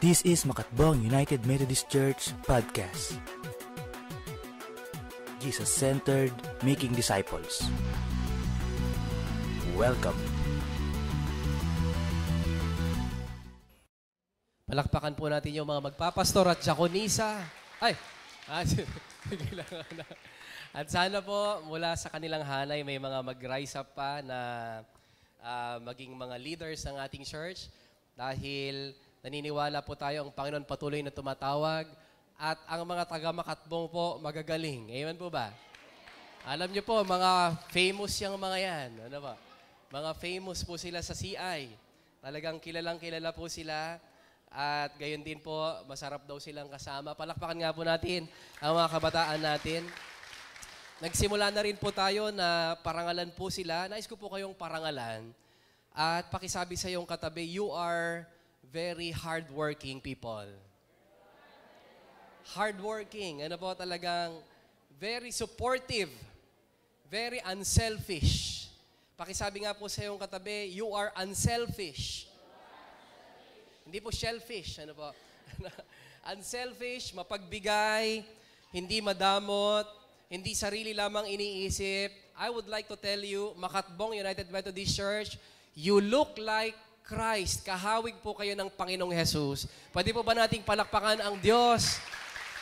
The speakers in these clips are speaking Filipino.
This is Makatbong United Methodist Church Podcast. Jesus-centered, making disciples. Welcome. Palakpakan po natin yung mga magpapastor at diakonisa. At sana po mula sa kanilang hanay may mga mag-rise up pa na maging mga leaders ng ating church dahil naniniwala po tayo ang Panginoon patuloy na tumatawag at ang mga taga-Makatbong po magagaling. Amen po ba? Alam niyo po, mga famous yung mga yan. Ano ba? Mga famous po sila sa CI. Talagang kilalang-kilala po sila. At gayon din po, masarap daw silang kasama. Palakpakan nga po natin ang mga kabataan natin. Nagsimula na rin po tayo na parangalan po sila. Nais ko po kayong parangalan. At pakisabi sa iyong katabi, you are very hardworking people. Hardworking. Ano po talagang very supportive. Very unselfish. Pakisabi nga po sa iyong katabi, you are unselfish. Hindi po shellfish, ano po? Unselfish, mapagbigay, hindi madamot, hindi sarili lamang iniisip. I would like to tell you, Makatbong United Methodist Church, you look like Christ. Kahawig po kayo ng Panginoong Jesus. Pwede po ba nating palakpakan ang Diyos?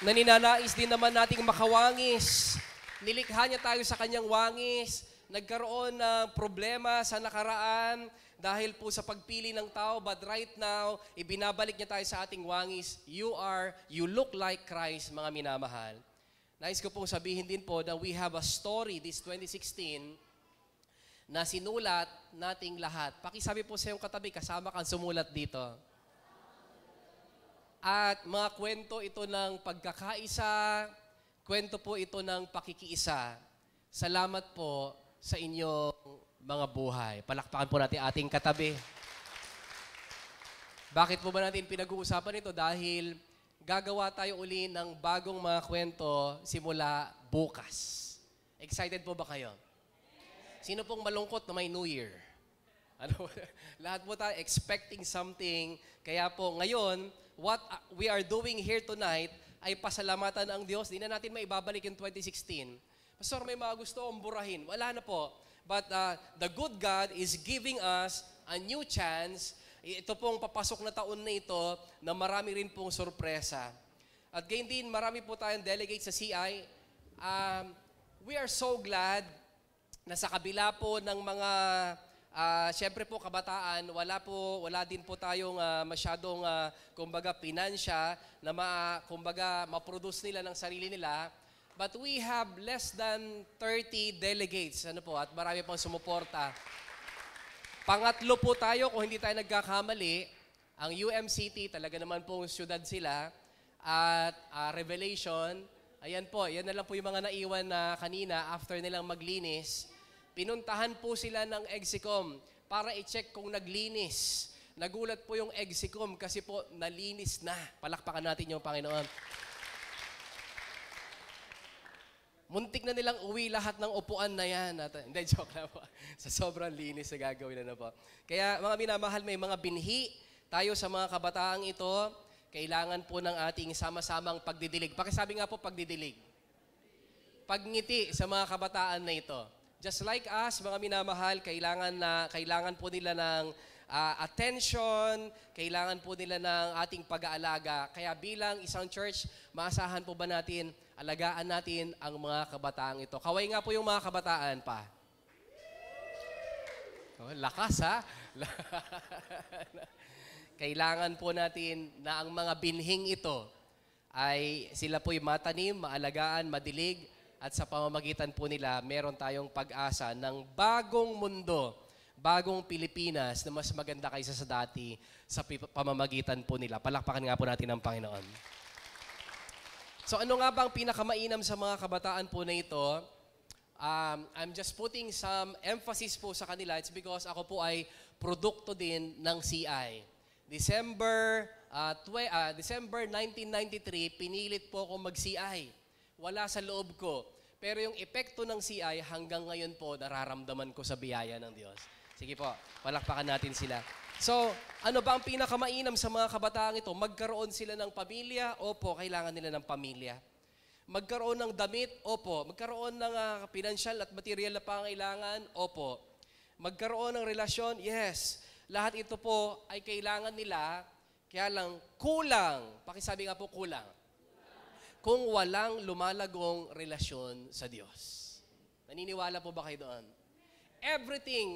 Naninanais din naman nating makawangis. Nilikha niya tayo sa kanyang wangis. Nagkaroon ng problema sa nakaraan dahil po sa pagpili ng tao, but right now, ibinabalik niya tayo sa ating wangis. You look like Christ, mga minamahal. Nais ko pong sabihin din po that we have a story this 2016 na sinulat nating lahat. Pakisabi po sa iyong katabi, kasama kang sumulat dito. At mga kwento ito ng pagkakaisa, kwento po ito ng pakikiisa. Salamat po sa inyong mga buhay. Palakpakan po natin ating katabi. Bakit po ba natin pinag-uusapan ito? Dahil gagawa tayo uli ng bagong mga kwento simula bukas. Excited po ba kayo? Sino pong malungkot na may New Year? Lahat po tayo expecting something. Kaya po ngayon, what we are doing here tonight ay pasalamatan ang Diyos. Di na natin maibabalik yung 2016. Pastor, may mga gusto akong burahin. Wala na po. But the good God is giving us a new chance. Ito pong papasok na taon na ito na marami rin pong sorpresa. At gayon din, marami po tayong delegates sa CI. We are so glad na sa kabila po ng mga, syempre po kabataan, wala din po tayong masyadong, kumbaga, pinansya na ma-produce nila ng sarili nila. But we have less than 30 delegates, at marami pang sumuporta. Pangatlo po tayo, kung hindi tayo nagkakamali, ang UMCT, talaga naman pong syudad sila, at Revelation, ayan po, yan na lang po yung mga naiwan na kanina after nilang maglinis. Pinuntahan po sila ng Exicom para i-check kung naglinis. Nagulat po yung Exicom kasi po nalinis na. Palakpakan natin yung Panginoon. Muntik na nilang uwi lahat ng upuan na yan. Hindi, joke lang po. Sa sobrang linis na gagawin na po. Kaya mga minamahal, may mga binhi tayo sa mga kabataang ito. Kailangan po ng ating sama-samang pagdidilig. Pakisabi nga po, pagdidilig. Pagngiti sa mga kabataan na ito. Just like us, mga minamahal, kailangan po nila ng attention, kailangan po nila ng ating pag-aalaga. Kaya bilang isang church, maasahan po ba natin, alagaan natin ang mga kabataang ito. Kaway nga po yung mga kabataan pa. Oh, lakas ha? Kailangan po natin na ang mga binhing ito ay sila po'y matanim, maalagaan, madilig, at sa pamamagitan po nila, meron tayong pag-asa ng bagong mundo, bagong Pilipinas na mas maganda kaysa sa dati sa pamamagitan po nila. Palakpakan nga po natin ang Panginoon. So ano nga bang pinakamainam sa mga kabataan po na ito? I'm just putting some emphasis po sa kanila. It's because ako po ay produkto din ng CI. December 1993, pinilit po ako mag-CI. Wala sa loob ko. Pero yung epekto ng CI hanggang ngayon po nararamdaman ko sa biyaya ng Diyos. Sige po, palakpakan natin sila. So, ano ba ang pinakamainam sa mga kabataang ito? Magkaroon sila ng pamilya? Opo, kailangan nila ng pamilya. Magkaroon ng damit? Opo. Magkaroon ng pinansyal at material na pangailangan? Opo. Magkaroon ng relasyon? Yes. Lahat ito po ay kailangan nila, kaya lang kulang. Pakisabi nga po kulang. Kung walang lumalagong relasyon sa Diyos. Naniniwala po ba kayo doon? Everything,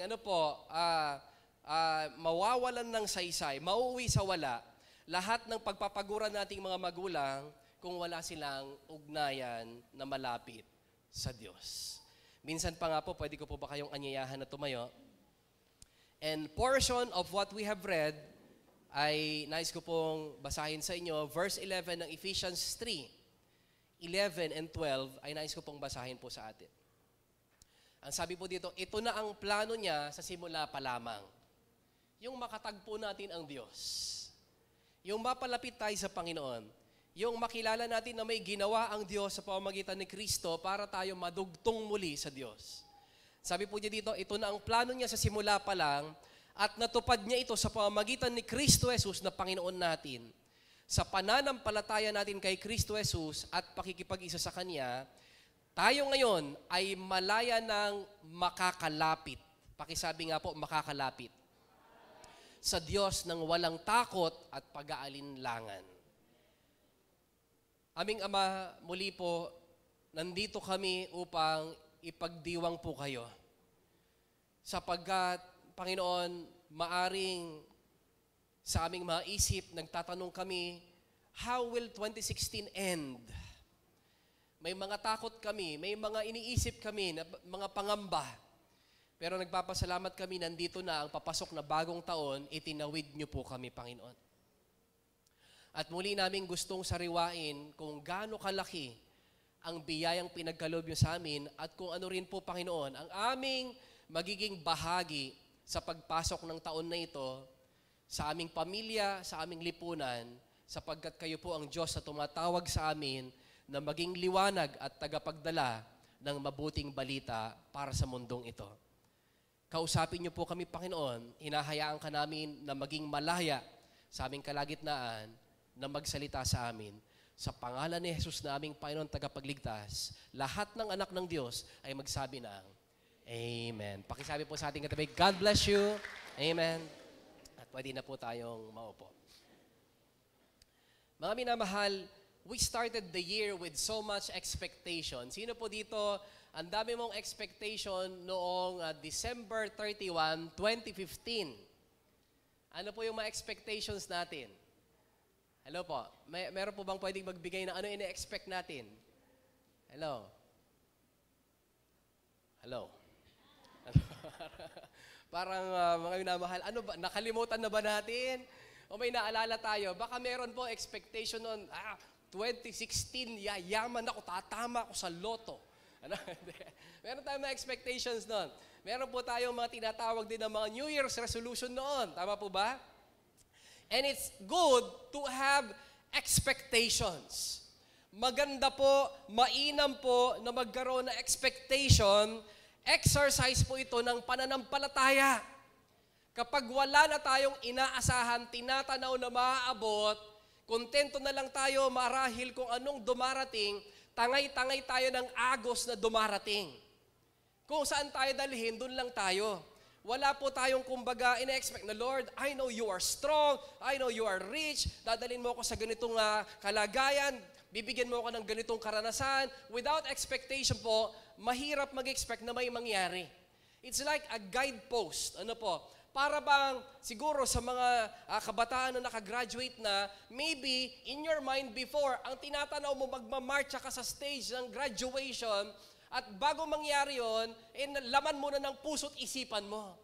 mawawalan ng saysay, mauuwi sa wala, lahat ng pagpapaguran nating mga magulang kung wala silang ugnayan na malapit sa Diyos. Minsan pa nga po, pwede ko po ba kayong anyayahan na tumayo? And portion of what we have read ay nais ko pong basahin sa inyo, verse 11 ng Ephesians 3. 11 and 12 ay nais ko pong basahin po sa atin. Ang sabi po dito, ito na ang plano niya sa simula pa lamang. Yung makatagpo natin ang Diyos. Yung mapalapit tayo sa Panginoon. Yung makilala natin na may ginawa ang Diyos sa pamamagitan ni Kristo para tayo madugtong muli sa Diyos. Sabi po niya dito, ito na ang plano niya sa simula pa lang at natupad niya ito sa pamamagitan ni Kristo Jesus na Panginoon natin. Sa pananampalataya natin kay Kristo Jesus at pakikipag-isa sa Kanya, tayo ngayon ay malaya ng makakalapit. Pakisabi nga po, makakalapit. Sa Diyos ng walang takot at pag-aalinlangan. Aming Ama, muli po, nandito kami upang ipagdiwang po kayo. Sapagkat, Panginoon, maaring sa aming mga isip, nagtatanong kami, how will 2016 end? May mga takot kami, may mga iniisip kami, mga pangamba. Pero nagpapasalamat kami, nandito na ang papasok na bagong taon, itinawid niyo po kami, Panginoon. At muli namin gustong sariwain kung gaano kalaki ang biyayang pinagkaloob niyo sa amin at kung ano rin po, Panginoon, ang aming magiging bahagi sa pagpasok ng taon na ito sa aming pamilya, sa aming lipunan, sapagkat kayo po ang Diyos na tumatawag sa amin na maging liwanag at tagapagdala ng mabuting balita para sa mundong ito. Kausapin niyo po kami, Panginoon, hinahayaan ka namin na maging malaya sa aming kalagitnaan na magsalita sa amin. Sa pangalan ni Jesus na aming Panginoon tagapagligtas, lahat ng anak ng Diyos ay magsabi ng Amen. Pakisabi po sa ating katabi, God bless you. Amen. At pwede na po tayong maupo. Mga minamahal, we started the year with so much expectation. Sino po dito, ang dami mong expectation noong December 31, 2015? Ano po yung mga expectations natin? Hello po. Meron po bang pwedeng magbigay ng ano ina-expect natin? Hello? Hello? Parang mga minamahal, ano ba, nakalimutan na ba natin? O may naalala tayo? Baka meron po expectation noon, 2016, yayaman ako, tatama ako sa loto. Ano? Meron tayong mga expectations noon. Meron po tayong mga tinatawag din ng mga New Year's resolution noon. Tama po ba? And it's good to have expectations. Maganda po, mainam po na magkaroon ng expectation. Exercise po ito ng pananampalataya. Kapag wala na tayong inaasahan, tinatanaw na maaabot, kontento na lang tayo marahil kung anong dumarating, tangay-tangay tayo ng agos na dumarating. Kung saan tayo dalhin, dun lang tayo. Wala po tayong kumbaga ina-expect na, Lord, I know you are strong, I know you are rich, dadalhin mo ako sa ganitong kalagayan, bibigyan mo ako ng ganitong karanasan. Without expectation po, mahirap mag-expect na may mangyari. It's like a guidepost. Ano po? Para bang siguro sa mga kabataan na nakagraduate na, maybe in your mind before, ang tinatanaw mo magmamarcha ka sa stage ng graduation at bago mangyari yon, laman mo na ng puso't isipan mo.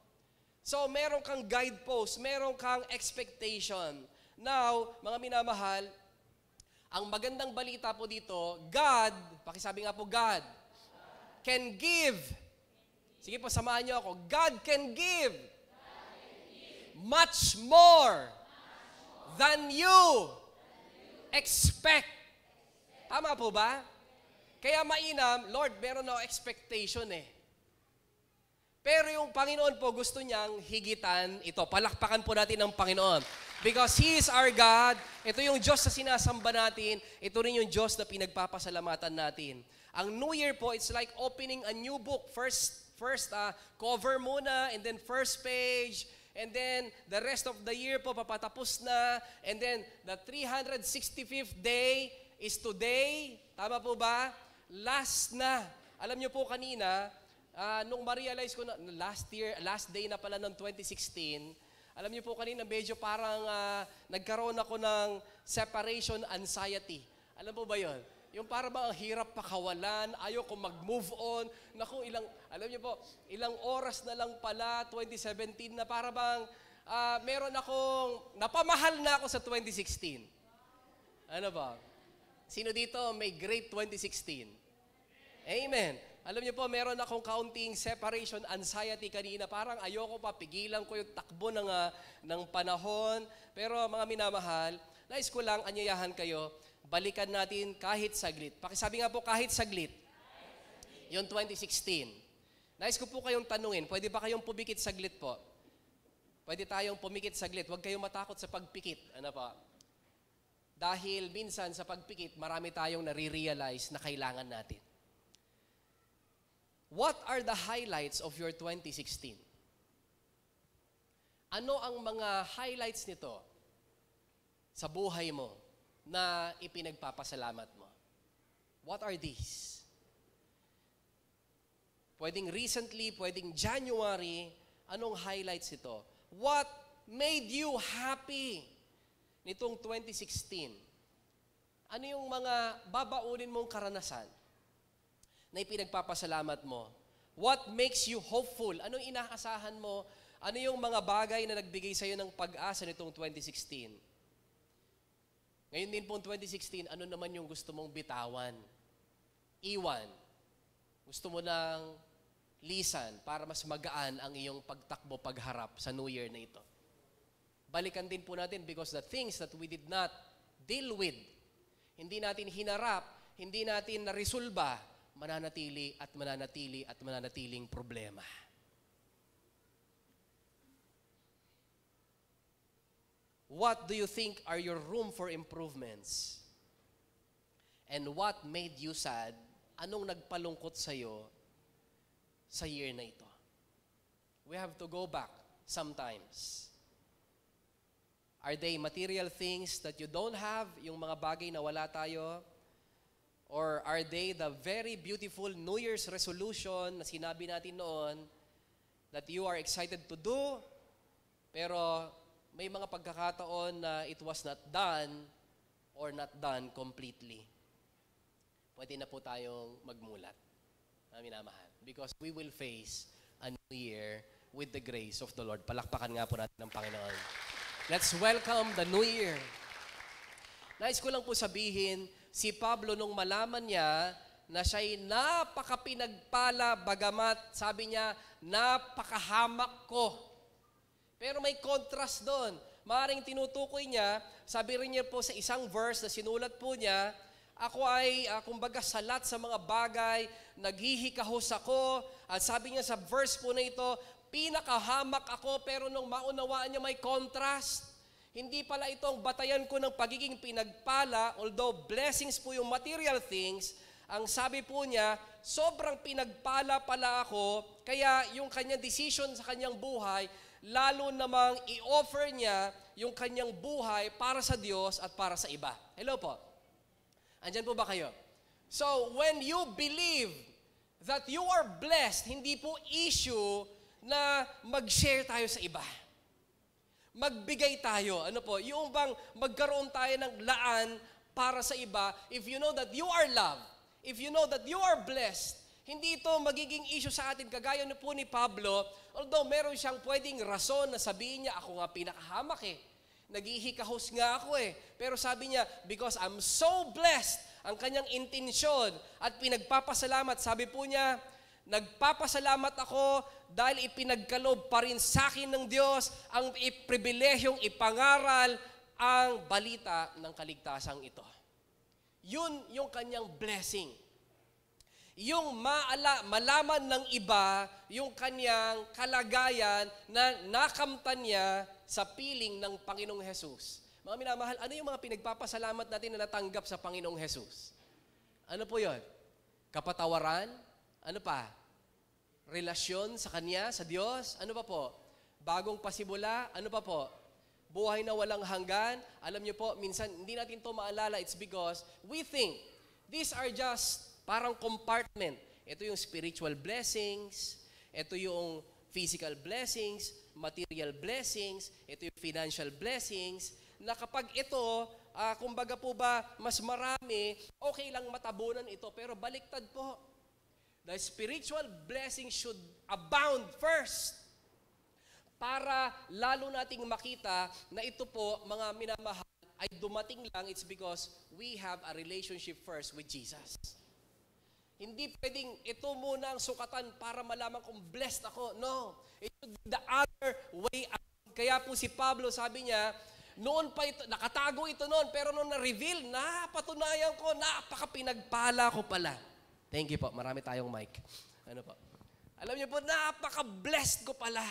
So meron kang guidepost, meron kang expectation. Now, mga minamahal, ang magandang balita po dito, God, pakisabi nga po God, can give. Sige po, samahan niyo ako. God can give. Much more than you expect. Tama po ba? Kaya mainam, Lord, meron na expectation eh. Pero yung Panginoon po gusto niyang higitan ito. Palakpakan po natin ang Panginoon. Because He is our God. Ito yung Diyos na sinasamba natin. Ito rin yung Diyos na pinagpapasalamatan natin. Ang New Year po, it's like opening a new book. First cover muna, and then first page, and then the rest of the year po papatapos na, and then the 365th day is today. Tama po ba? Last na. Alam niyo po kanina, nung ma-realize ko na last day na pala ng 2016, alam niyo po kanina medyo parang nagkaroon ako ng separation anxiety. Alam po ba yon? Yung para bang ang hirap pakawalan, ayoko mag-move on. Naku, alam niyo po, ilang oras na lang pala, 2017 na para bang meron akong, napamahal na ako sa 2016. Ano ba? Sino dito may great 2016? Amen. Alam niyo po, meron akong kaunting separation anxiety kanina. Parang ayoko pa, pigilan ko yung takbo ng panahon. Pero mga minamahal, nais ko lang anyayahan kayo, balikan natin kahit saglit. Pakisabi nga po, kahit saglit. Yung 2016. Nais ko po kayong tanungin, pwede ba kayong pumikit saglit po? Pwede tayong pumikit saglit. Huwag kayong matakot sa pagpikit. Ano pa? Dahil minsan sa pagpikit, marami tayong nare-realize na kailangan natin. What are the highlights of your 2016? Ano ang mga highlights nito sa buhay mo na ipinagpapasalamat mo? What are these? Pwedeng recently, pwedeng January, anong highlights ito? What made you happy nitong 2016? Ano yung mga babaunin mong karanasan na ipinagpapasalamat mo? What makes you hopeful? Anong inaasahan mo? Ano yung mga bagay na nagbigay sa'yo ng pag-asa nitong 2016? Ngayon din po 2016, ano naman yung gusto mong bitawan? Iwan. Gusto mo ng lisan para mas magaan ang iyong pagtakbo pagharap sa New Year na ito. Balikan din po natin because the things that we did not deal with, hindi natin hinarap, hindi natin naresolba, mananatili at mananatili at mananatiling problema. What do you think are your room for improvements? And what made you sad? Anong nagpalungkot sa'yo sa year na ito? We have to go back sometimes. Are they material things that you don't have? Yung mga bagay na wala tayo? Or are they the very beautiful New Year's resolution na sinabi natin noon that you are excited to do, pero may mga pagkakataon na it was not done or not done completely? Pwede na po tayong magmulat, na minamahal. Because we will face a new year with the grace of the Lord. Palakpakan nga po natin ng Panginoon. Let's welcome the new year. Nais ko lang po sabihin, si Pablo nung malaman niya na siya'y napakapinagpala, bagamat sabi niya, napakahamak ko. Pero may contrast doon. Maaaring tinutukoy niya, sabi rin niya po sa isang verse na sinulat po niya, ako ay, kumbaga, salat sa mga bagay, naghihikahos ako, at sabi niya sa verse po na ito, pinakahamak ako, pero nung maunawaan niya may contrast, hindi pala itong batayan ko ng pagiging pinagpala, although blessings po yung material things, ang sabi po niya, sobrang pinagpala pala ako, kaya yung kanyang decision sa kanyang buhay, lalo namang i-offer niya yung kanyang buhay para sa Diyos at para sa iba. Hello po. Andyan po ba kayo? So, when you believe that you are blessed, hindi po issue na mag-share tayo sa iba. Magbigay tayo. Ano po? Yung bang magkaroon tayo ng laan para sa iba, if you know that you are loved, if you know that you are blessed, hindi ito magiging issue sa atin. Kagaya na po ni Pablo, although meron siyang pwedeng rason na sabihin niya, ako nga pinakahamak eh. Naghihikahos nga ako eh. Pero sabi niya, because I'm so blessed, ang kanyang intensyon at pinagpapasalamat, sabi po niya, nagpapasalamat ako dahil ipinagkaloob pa rin sa akin ng Diyos ang pribilehiyong ipangaral ang balita ng kaligtasang ito. Yun yung kanyang blessing. yung malaman ng iba yung kanyang kalagayan na nakamtan niya sa piling ng Panginoong Hesus. Mga minamahal, ano yung mga pinagpapasalamat natin na natanggap sa Panginoong Hesus? Ano po yon? Kapatawaran? Ano pa? Relasyon sa Kanya, sa Diyos? Ano pa po? Bagong pasimula? Ano pa po? Buhay na walang hanggan? Alam niyo po, minsan hindi natin to maalala. It's because we think these are just parang compartment. Ito yung spiritual blessings, ito yung physical blessings, material blessings, ito yung financial blessings, na kapag ito, kumbaga po ba, mas marami, okay lang matabunan ito, pero baliktad po. The spiritual blessing should abound first para lalo nating makita na ito po, mga minamahal, ay dumating lang, it's because we have a relationship first with Jesus. Hindi pwedeng ito muna ang sukatan para malaman kung blessed ako. No. It should be the other way around. Kaya po si Pablo, sabi niya, noon pa ito, nakatago ito noon, pero noon na-reveal, napatunayan ko, napaka-pinagpala ko pala. Thank you po. Marami tayong mic. Ano po? Alam niyo po, napaka-blessed ko pala.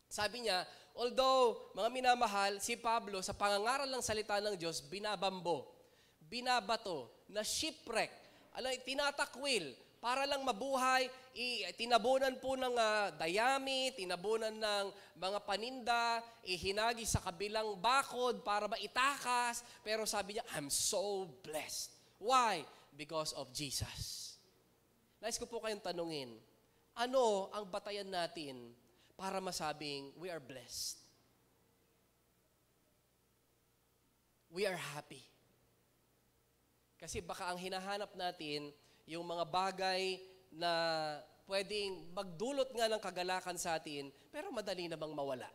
Sabi niya, although, mga minamahal, si Pablo, sa pangangaral ng salita ng Diyos, binabambo, binabato, na shipwreck, tinatakwil, para lang mabuhay, tinabunan po ng dayami, tinabunan ng mga paninda, ihinagi sa kabilang bakod para maitakas, pero sabi niya, I'm so blessed. Why? Because of Jesus. Nais ko po kayong tanungin, ano ang batayan natin para masabing we are blessed? We are happy. Kasi baka ang hinahanap natin, yung mga bagay na pwedeng magdulot nga ng kagalakan sa atin, pero madali namang mawala.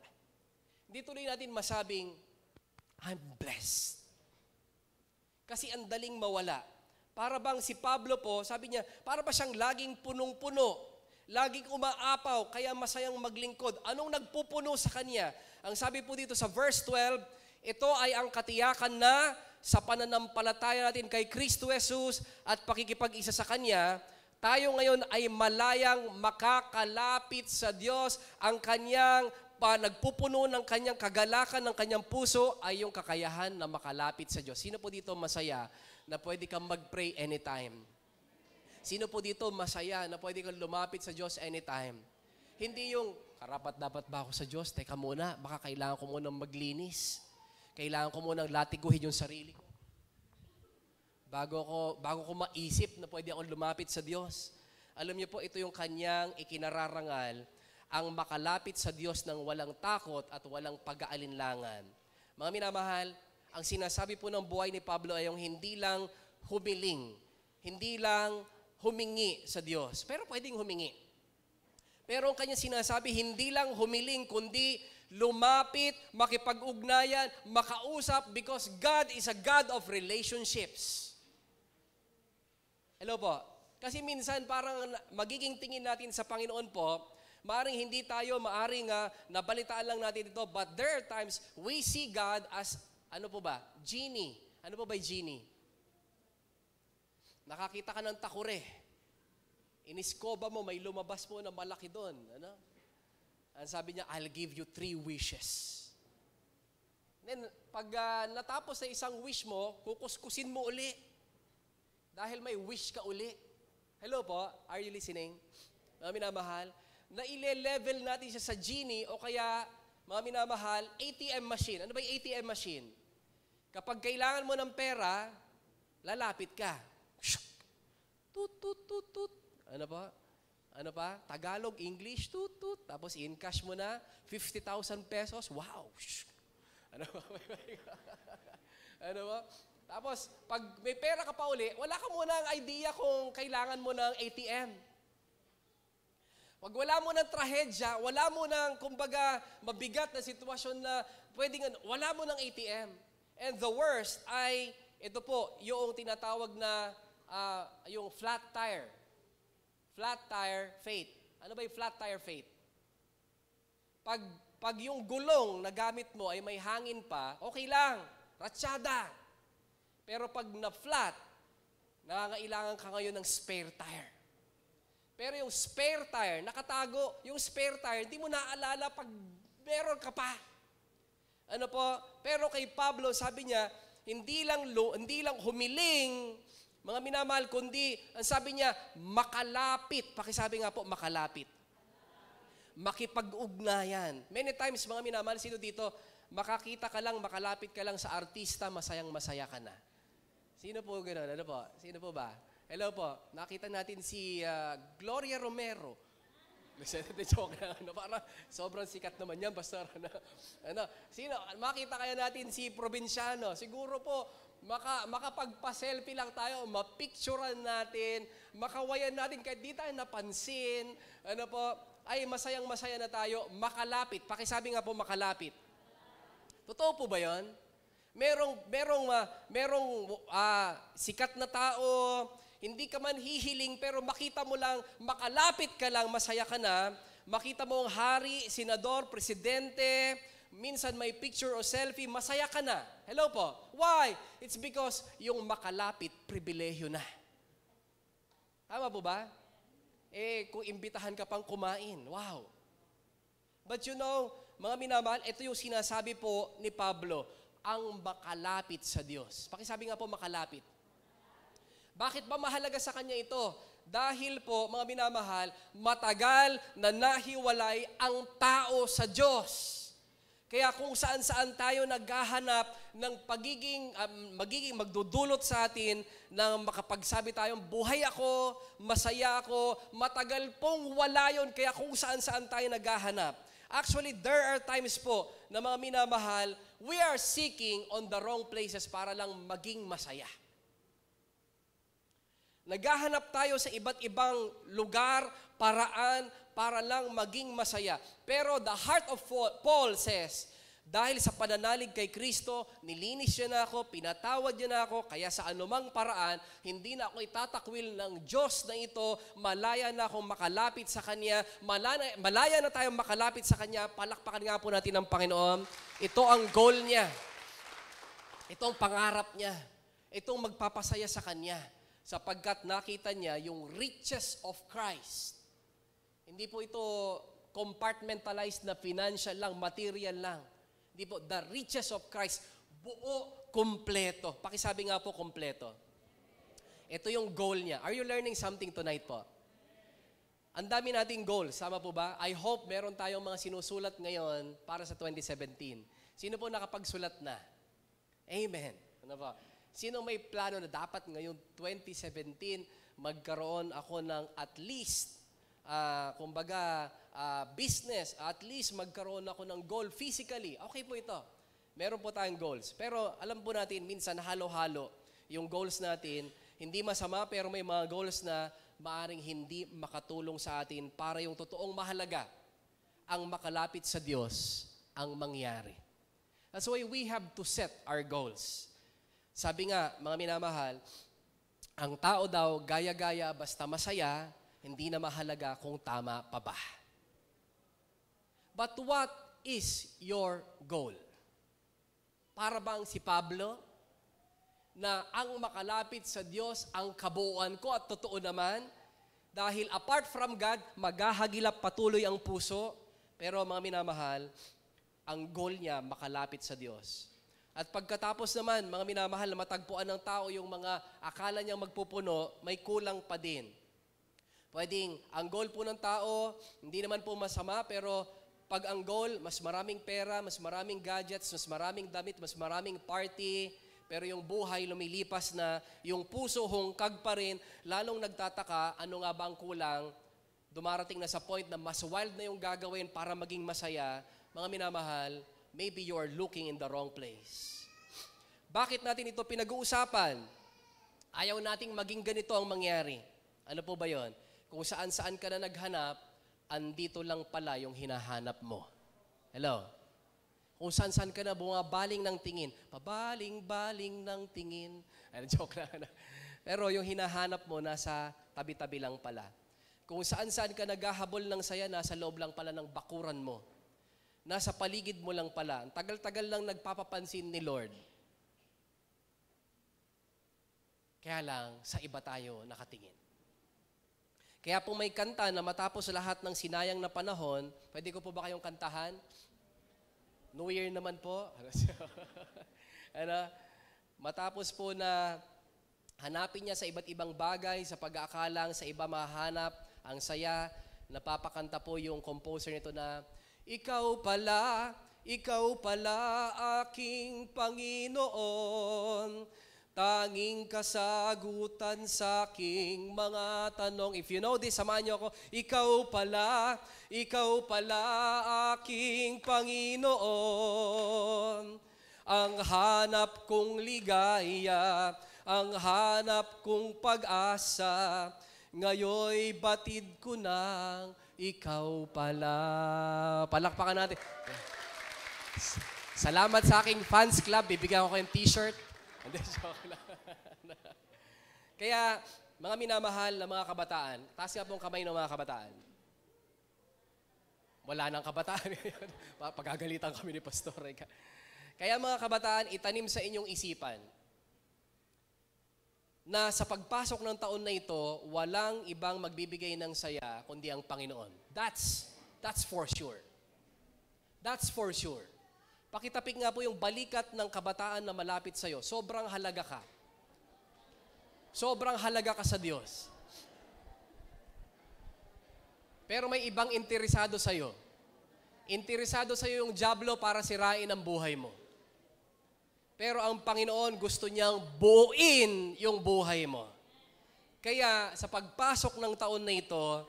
Hindi tuloy natin masabing, I'm blessed. Kasi ang daling mawala. Para bang si Pablo po, sabi niya, para ba siyang laging punong-puno, laging umaapaw, kaya masayang maglingkod. Anong nagpupuno sa kanya? Ang sabi po dito sa verse 12, ito ay ang katiyakan na sa pananampalataya natin kay Kristo Jesus at pakikipag-isa sa Kanya, tayo ngayon ay malayang makakalapit sa Diyos. Ang Kanyang nagpupuno ng Kanyang kagalakan, ng Kanyang puso ay yung kakayahan na makalapit sa Diyos. Sino po dito masaya na pwede kang mag-pray anytime? Sino po dito masaya na pwede kang lumapit sa Diyos anytime? Hindi yung, karapat-dapat ba ako sa Diyos? Teka muna, baka kailangan ko munang maglinis. Kailangan ko munang latiguhin yung sarili ko. Bago ko maisip na pwede akong lumapit sa Diyos. Alam niyo po, ito yung Kanyang ikinararangal, ang makalapit sa Diyos ng walang takot at walang pag-aalinlangan. Mga minamahal, ang sinasabi po ng buhay ni Pablo ay yung hindi lang humiling, hindi lang humingi sa Diyos, pero pwedeng humingi. Pero ang kanya sinasabi, hindi lang humiling, kundi lumapit, makipag-ugnayan, makausap, because God is a God of relationships. Hello po. Kasi minsan parang magiging tingin natin sa Panginoon po, maaring hindi tayo, nabalitaan lang natin ito, but there are times we see God as, ano po ba? Genie. Ano po ba yung genie? Nakakita ka ng takure. Iniskoba mo, may lumabas mo na malaki doon. Ano? Ang sabi niya, I'll give you 3 wishes. Then, pag natapos sa isang wish mo, kukuskusin mo uli. Dahil may wish ka uli. Hello po, are you listening? Mga minamahal, na ile-level natin siya sa genie o kaya, mga minamahal, ATM machine. Ano ba yung ATM machine? Kapag kailangan mo ng pera, lalapit ka. Tut, tut, tut, tut. Ano pa? Ano pa? Tagalog, English, tut. Tapos in-cash mo na, 50,000 pesos. Wow! Ano ba? Ano ba? Tapos, pag may pera ka pa uli, wala ka muna ang idea kung kailangan mo ng ATM. Pag wala mo ng trahedya, wala mo ng, kumbaga, mabigat na sitwasyon na pwedeng, wala mo ng ATM. And the worst ay, ito po, yung tinatawag na, yung flat tire. Flat tire faith. Ano ba yung flat tire faith? Pag yung gulong na gamit mo ay may hangin pa, okay lang, ratsyada. Pero pag na-flat, nangangailangan ka ngayon ng spare tire. Pero yung spare tire, nakatago. Yung spare tire, hindi mo naaalala pag meron ka pa. Ano po? Pero kay Pablo, sabi niya, hindi lang humiling, mga minamahal, kundi, ang sabi niya, makalapit. Pakisabi nga po, makalapit. Makipag-ugnayan. Many times, mga minamahal, sino dito, makakita ka lang, makalapit ka lang sa artista, masayang-masaya ka na. Sino po gano'n? Ano po? Sino po ba? Hello po. Nakita natin si Gloria Romero. Joke na. Parang sobrang sikat naman yan, Pastor. Sino? Makita kaya natin si Provinciano. Siguro po, makapagpa-selfie lang tayo, mapicturean natin, makawayan natin kahit di tayo napansin. Ano po? Ay, masayang-masaya na tayo. Makalapit. Pakisabi nga po, makalapit. Totoo po ba yun? Merong sikat na tao, hindi ka man hihiling, pero makita mo lang, makalapit ka lang, masaya ka na. Makita mo ang hari, senador, presidente, minsan may picture o selfie, masaya ka na. Hello po. Why? It's because yung makalapit, pribilehyo na. Tama po ba? Kung imbitahan ka pang kumain, wow. But you know, mga minamahal, ito yung sinasabi po ni Pablo, ang makalapit sa Diyos. Pakisabi nga po, makalapit. Bakit ba mahalaga sa kanya ito? Dahil po, mga minamahal, matagal na nahiwalay ang tao sa Diyos. Kaya kung saan-saan tayo naghahanap ng magiging magdudulot sa atin ng makapagsabi tayong buhay ako, masaya ako, matagal pong wala yun, kaya kung saan-saan tayo naghahanap. Actually, there are times po na mga minamahal, we are seeking on the wrong places para lang maging masaya. Naghahanap tayo sa iba't ibang lugar, paraan, para lang maging masaya. Pero the heart of Paul says, dahil sa pananalig kay Kristo, nilinis niya na ako, pinatawad niya na ako, kaya sa anumang paraan, hindi na ako itatakwil ng Diyos na ito, malaya na akong makalapit sa Kanya, malaya na tayong makalapit sa Kanya, palakpakan nga po natin ang Panginoon. Ito ang goal niya. Ito ang pangarap niya. Itong magpapasaya sa Kanya. Sapagkat nakita niya yung riches of Christ. Hindi po ito compartmentalized na financial lang, material lang. Hindi po, the riches of Christ, buo, kompleto. Pakisabi nga po, kompleto. Ito yung goal niya. Are you learning something tonight po? Ang dami nating goals, sama po ba? I hope meron tayong mga sinusulat ngayon para sa 2017. Sino po nakapagsulat na? Amen. Ano po? Sino may plano na dapat ngayon 2017 magkaroon ako ng at least business, at least magkaroon ako ng goal physically. Okay po ito. Meron po tayong goals. Pero alam po natin, minsan halo-halo yung goals natin. Hindi masama, pero may mga goals na maaring hindi makatulong sa atin para yung totoong mahalaga, ang makalapit sa Diyos, ang mangyari. That's why we have to set our goals. Sabi nga, mga minamahal, ang tao daw, gaya-gaya, basta masaya, hindi na mahalaga kung tama pa ba. But what is your goal? Para bang si Pablo, na ang makalapit sa Diyos, ang kabuuan ko at totoo naman, dahil apart from God, maghahagilap patuloy ang puso, pero mga minamahal, ang goal niya, makalapit sa Diyos. At pagkatapos naman, mga minamahal, na matagpuan ng tao yung mga akala niyang magpupuno, may kulang pa din. Pwedeng, ang goal po ng tao, hindi naman po masama, pero pag ang goal, mas maraming pera, mas maraming gadgets, mas maraming damit, mas maraming party, pero yung buhay lumilipas na, yung puso hungkag pa rin, lalong nagtataka, ano nga ba ang kulang, dumarating na sa point na mas wild na yung gagawin para maging masaya, mga minamahal, maybe you are looking in the wrong place. Bakit natin ito pinag-uusapan? Ayaw nating maging ganito ang mangyari. Ano po ba yon? Kung saan-saan ka na naghanap, andito lang pala yung hinahanap mo. Hello? Kung saan-saan ka na bumabaling ng tingin, pabaling-baling ng tingin. Ano, joke lang. Pero yung hinahanap mo, nasa tabi-tabi lang pala. Kung saan-saan ka naghahabol ng saya, nasa loob lang pala ng bakuran mo. Nasa paligid mo lang pala. Ang tagal-tagal lang nagpapapansin ni Lord. Kaya lang, sa iba tayo nakatingin. Kaya po may kanta na matapos lahat ng sinayang na panahon, pwede ko po ba kayong kantahan? New Year naman po. Ano? Matapos po na hanapin niya sa iba't ibang bagay, sa pag-aakalang, sa iba mahanap, ang saya, napapakanta po yung composer nito na, Ikaw pala aking Panginoon, tanging kasagutan sa aking mga tanong. If you know this, samahan niyo ako. Ikaw pala aking Panginoon, ang hanap kong ligaya, ang hanap kong pag-asa, ngayoy batid ko ng ikaw pala. Palakpakan natin. Salamat sa aking fans club. Bibigyan ko kayong t-shirt. Hindi, joke lang. Kaya, mga minamahal na mga kabataan, taas nga pong kamay ng mga kabataan. Wala nang kabataan. Pagagalitan kami ni Pastor. Kaya mga kabataan, itanim sa inyong isipan na sa pagpasok ng taon na ito, walang ibang magbibigay ng saya kundi ang Panginoon. That's for sure. That's for sure. Pakitapik nga po yung balikat ng kabataan na malapit sa'yo. Sobrang halaga ka. Sobrang halaga ka sa Diyos. Pero may ibang interesado sa'yo. Interesado sa'yo yung dyablo para sirain ang buhay mo. Pero ang Panginoon gusto niyang buuin yung buhay mo. Kaya sa pagpasok ng taon na ito,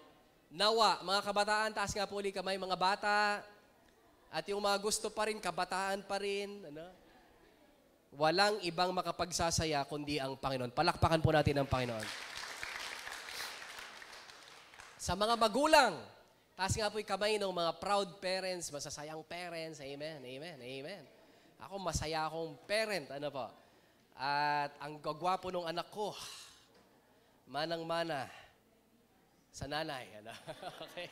nawa, mga kabataan, taas nga po ulit kamay, mga bata, at yung mga gusto pa rin, kabataan pa rin, walang ibang makapagsasaya kundi ang Panginoon. Palakpakan po natin ang Panginoon. Sa mga magulang, taas nga po yung kamay ng mga proud parents, masasayang parents, amen, amen, amen. Ako, masaya akong parent, po. At ang gagwapo ng anak ko, manang-mana sa nanay, Okay.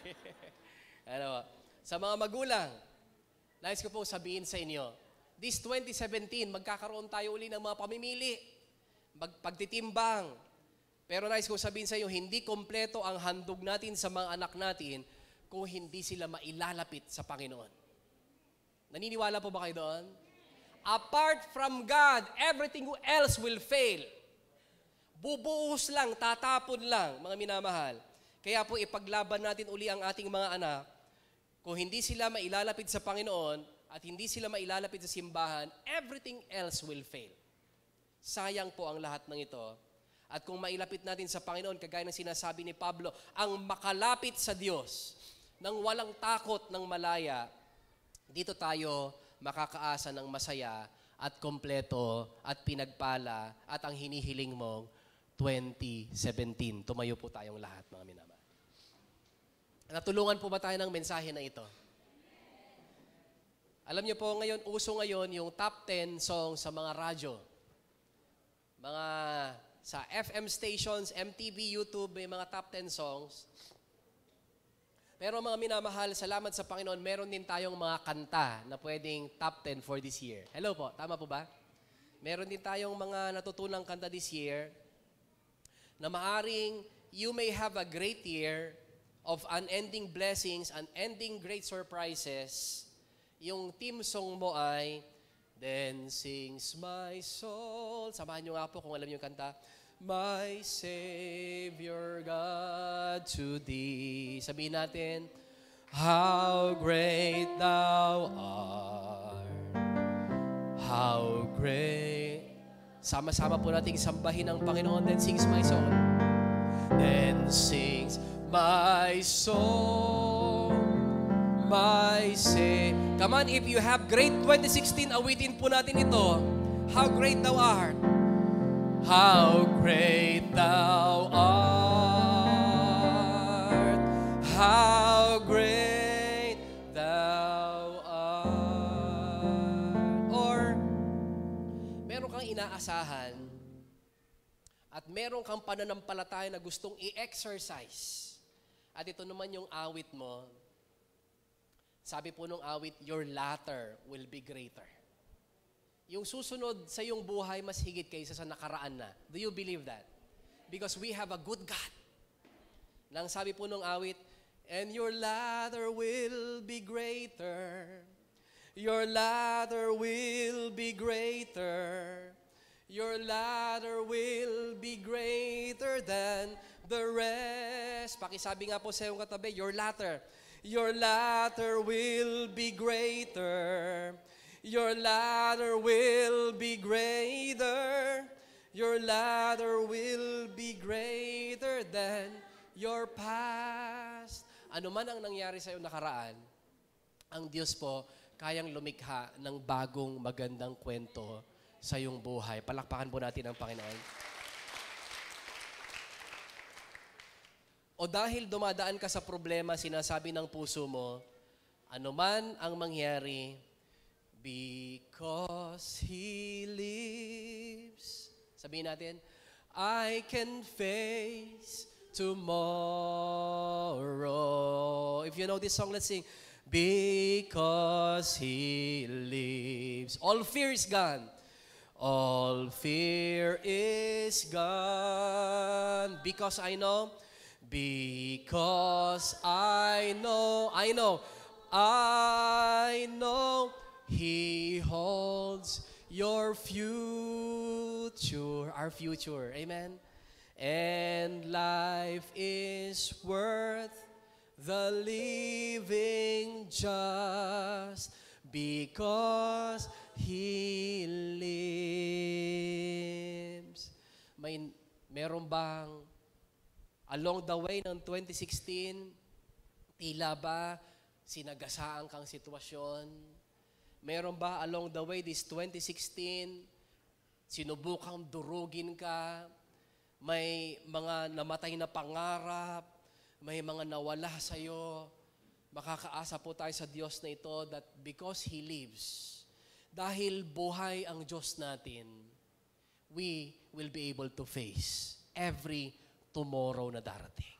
Sa mga magulang, nais ko po sabihin sa inyo, this 2017, magkakaroon tayo uli ng mga pamimili, pagtitimbang. Pero nais ko sabihin sa inyo, hindi kompleto ang handog natin sa mga anak natin kung hindi sila mailalapit sa Panginoon. Naniniwala po ba kayo doon? Apart from God, everything else will fail. Bubuhos lang, tatapon lang, mga minamahal. Kaya po ipaglaban natin uli ang ating mga anak. Kung hindi sila mailalapit sa Panginoon at hindi sila mailalapit sa simbahan, everything else will fail. Sayang po ang lahat ng ito. At kung mailapit natin sa Panginoon, kagaya ng sinasabi ni Pablo, ang makalapit sa Diyos nang walang takot ng malaya, dito tayo makakaasa ng masaya at kompleto at pinagpala at ang hinihiling mong 2017. Tumayo po tayong lahat, mga minamahal. Natulungan po ba tayo ng mensahe na ito? Alam niyo po ngayon, uso ngayon yung top 10 songs sa mga radyo. Mga sa FM stations, MTV, YouTube, may mga top 10 songs. Pero mga minamahal, salamat sa Panginoon, meron din tayong mga kanta na pwedeng top 10 for this year. Hello po, tama po ba? Meron din tayong mga natutunang kanta this year na maaring you may have a great year of unending blessings, unending great surprises. Yung theme song mo ay, Then sings my soul. Samahan nyo nga po kung alam nyo yung kanta. My Savior God to Thee. Sabihin natin, How great Thou art. How great. Sama-sama po nating sambahin ang Panginoon. Then sings my soul. Then sings my soul. My Savior. Come on, if you have great 2016, awitin po natin ito. How great Thou art. How great Thou art. How great Thou art. Or, meron kang inaasahan at meron kang pananampalataya na gustong i-exercise. At ito naman yung awit mo. Sabi po nung awit, your latter will be greater. Yung susunod sa iyong buhay, mas higit kaysa sa nakaraan na. Do you believe that? Because we have a good God Nang sabi po nung awit, and your ladder will be greater. Your ladder will be greater. Your ladder will be greater than the rest. Pakisabi nga po sa iyong katabi, your ladder. Your ladder will be greater. Your ladder will be greater. Your ladder will be greater than your past. Ano man ang nangyari sa iyong nakaraan, ang Diyos po kayang lumikha ng bagong magandang kwento sa iyong buhay. Palakpakan po natin ang Panginoon. O dahil dumadaan ka sa problema, sinasabi ng puso mo, ano man ang mangyari, because He lives. Sabihin natin, I can face tomorrow. If you know this song, let's sing. Because He lives. All fear is gone. All fear is gone. Because I know. Because I know. I know He holds your future. Our future. Amen. And life is worth the living just because He lives. Meron bang along the way ng 2016, tila ba sinagasaan kang sitwasyon? Meron ba along the way this 2016, sinubukang durugin ka? May mga namatay na pangarap, may mga nawala sa iyo. Makakaasa po tayo sa Diyos na ito that because He lives, dahil buhay ang Diyos natin, we will be able to face every tomorrow na darating.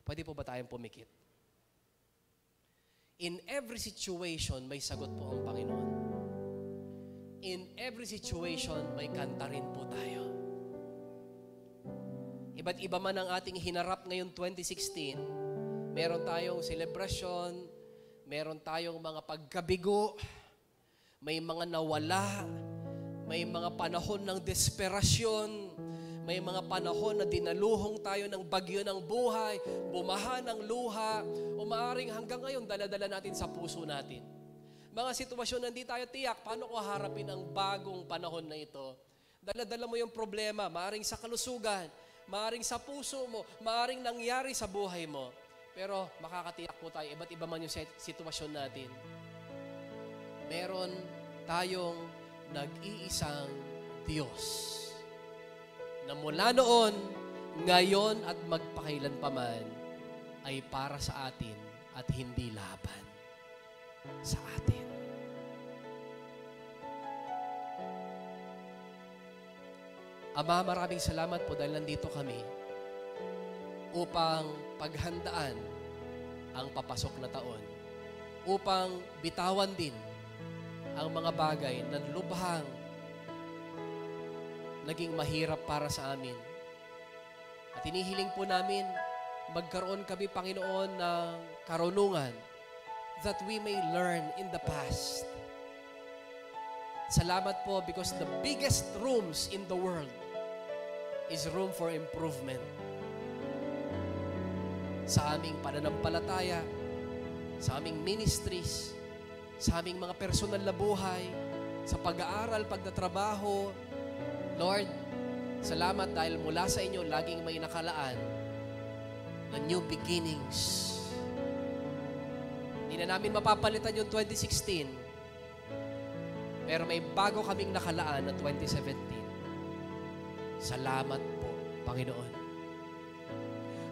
Pwede po ba tayong pumikit? In every situation, may sagot po ang Panginoon. In every situation, may kanta rin po tayo. Iba't iba man ang ating hinarap ngayon 2016, meron tayong selebrasyon, meron tayong mga pagkabigo, may mga nawala, may mga panahon ng desperasyon, may mga panahon na dinaluhong tayo ng bagyo ng buhay, bumaha ng luha, o maaaring hanggang ngayon dala-dala natin sa puso natin. Mga sitwasyon na hindi tayo tiyak, paano ko harapin ang bagong panahon na ito? Dala-dala mo yung problema, maaaring sa kalusugan, maaaring sa puso mo, maaaring nangyari sa buhay mo. Pero makakatiyak po tayo, iba't iba man yung sitwasyon natin. Meron tayong nag-iisang Diyos na mula noon, ngayon at magpakailanpaman ay para sa atin at hindi laban sa atin. Ama, maraming salamat po dahil nandito kami upang paghandaan ang papasok na taon, upang bitawan din ang mga bagay na lubhang naging mahirap para sa amin. At inihiling po namin, magkaroon kami, Panginoon, ng karunungan that we may learn in the past. Salamat po because the biggest rooms in the world is room for improvement. Sa aming pananampalataya, sa aming ministries, sa aming mga personal na buhay, sa pag-aaral, pagtatrabaho. Lord, salamat dahil mula sa inyo laging may nakalaan na new beginnings. Hindi na namin mapapalitan yung 2016, pero may bago kaming nakalaan na 2017. Salamat po, Panginoon.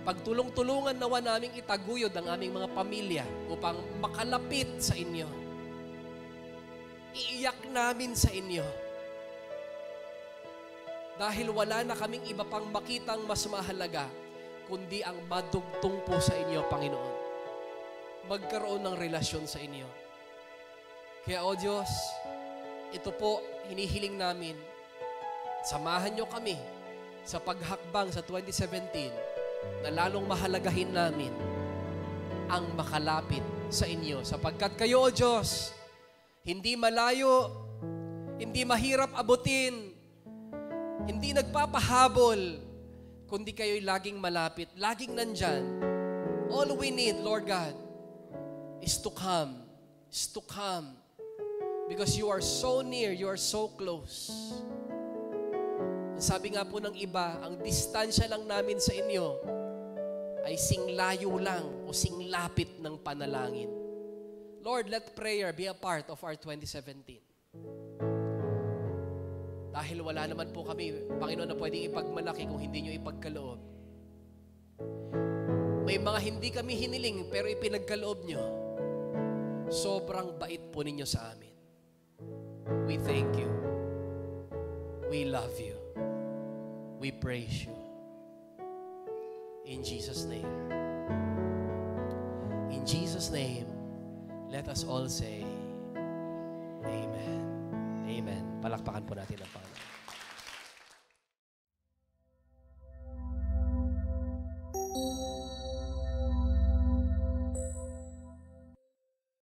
Pagtulong-tulungan nawa naming itaguyod ang aming mga pamilya upang makalapit sa inyo. Iiyak namin sa inyo. Dahil wala na kaming iba pang makitang mas mahalaga, kundi ang madugtong po sa inyo, Panginoon. Magkaroon ng relasyon sa inyo. Kaya, O Diyos, ito po, hinihiling namin, samahan nyo kami sa paghakbang sa 2017 na lalong mahalagahin namin ang makalapit sa inyo. Sapagkat kayo, O Diyos, hindi malayo, hindi mahirap abutin, hindi nagpapahabol, kundi kayo'y laging malapit, laging nandyan. All we need, Lord God, is to come. Because you are so near, you are so close. Sabi nga po ng iba, ang distansya lang namin sa inyo ay singlayo lang o singlapit ng panalangin. Lord, let prayer be a part of our 2017. Dahil wala naman po kami, Panginoon, na pwedeng ipagmalaki kung hindi nyo ipagkaloob. May mga hindi kami hiniling pero ipinagkaloob nyo. Sobrang bait po ninyo sa amin. We thank you. We love you. We praise you. In Jesus' name. In Jesus' name, let us all say, Amen. Amen. Palakpakan po natin ang Panginoon.